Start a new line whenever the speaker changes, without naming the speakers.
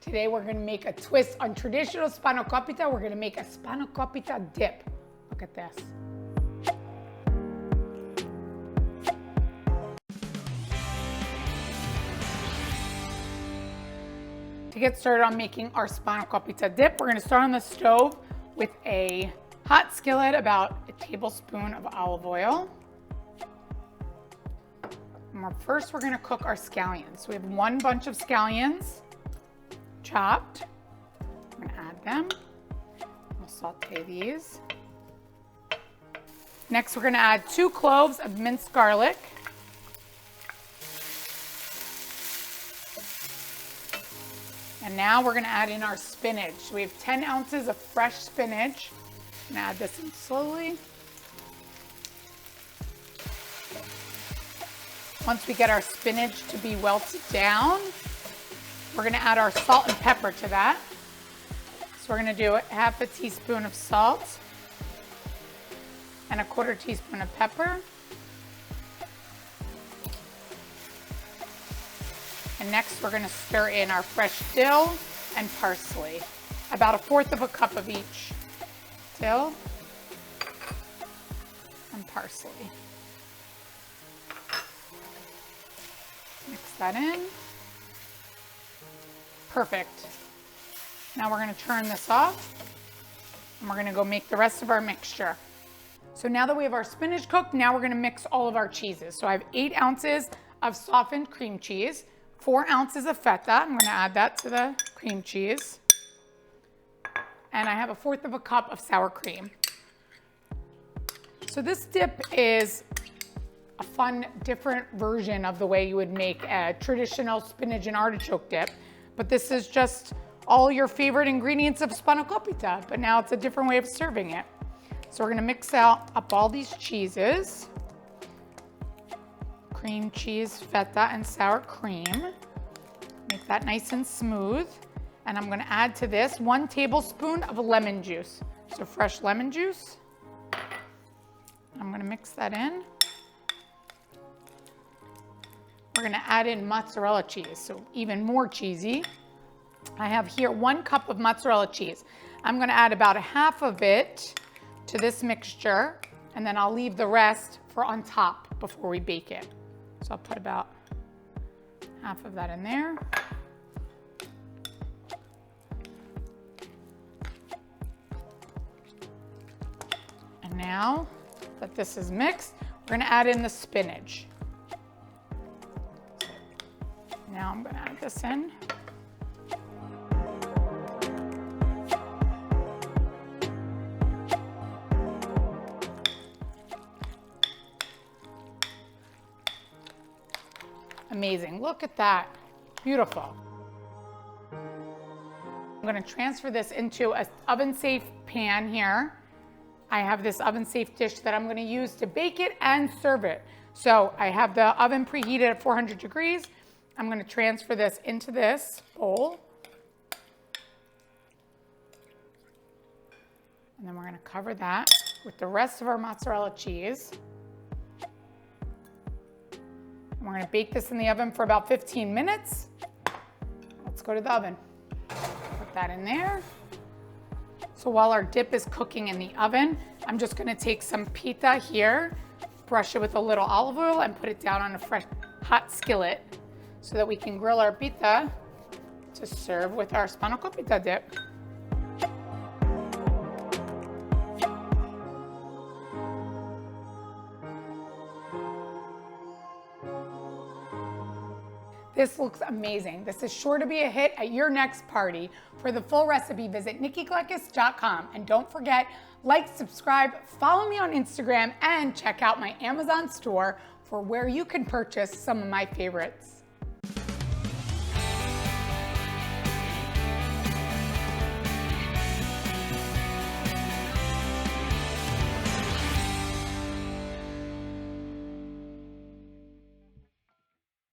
Today we're gonna make a twist on traditional spanakopita. We're gonna make a spanakopita dip. Look at this. To get started on making our spanakopita dip, we're gonna start on the stove with a hot skillet, about a tablespoon of olive oil. And first we're gonna cook our scallions. So we have one bunch of scallions chopped. I'm gonna add them. We'll saute these. Next we're gonna add 2 cloves of minced garlic. And now we're gonna add in our spinach. So we have 10 ounces of fresh spinach. I'm gonna add this in slowly. Once we get our spinach to be wilted down, we're gonna add our salt and pepper to that. So we're gonna do half a teaspoon of salt and a 1/4 teaspoon of pepper. And next we're gonna stir in our fresh dill and parsley, about 1/4 cup of each. Dill and parsley. Mix that in. Perfect. Now we're gonna turn this off and we're gonna go make the rest of our mixture. So now that we have our spinach cooked, now we're gonna mix all of our cheeses. So I have 8 ounces of softened cream cheese, 4 ounces of feta. I'm gonna add that to the cream cheese. And I have 1/4 cup of sour cream. So this dip is a fun, different version of the way you would make a traditional spinach and artichoke dip. But this is just all your favorite ingredients of spanakopita, but now it's a different way of serving it. So we're gonna mix up all these cheeses. Cream cheese, feta, and sour cream. Make that nice and smooth. And I'm gonna add to this 1 tablespoon of lemon juice. So fresh lemon juice. I'm gonna mix that in. We're gonna add in mozzarella cheese, so even more cheesy. I have here 1 cup of mozzarella cheese. I'm gonna add about 1/2 of it to this mixture, and then I'll leave the rest for on top before we bake it. So I'll put about 1/2 of that in there. And now that this is mixed, we're gonna add in the spinach. Now I'm gonna add this in. Amazing, look at that, beautiful. I'm gonna transfer this into an oven-safe pan here. I have this oven-safe dish that I'm gonna use to bake it and serve it. So I have the oven preheated at 400 degrees. I'm gonna transfer this into this bowl. And then we're gonna cover that with the rest of our mozzarella cheese. And we're gonna bake this in the oven for about 15 minutes. Let's go to the oven. Put that in there. So while our dip is cooking in the oven, I'm just gonna take some pita here, brush it with a little olive oil and put it down on a fresh hot skillet so that we can grill our pita to serve with our spanakopita dip. This looks amazing. This is sure to be a hit at your next party. For the full recipe, visit nikkigleckis.com. And don't forget, like, subscribe, follow me on Instagram, and check out my Amazon store for where you can purchase some of my favorites.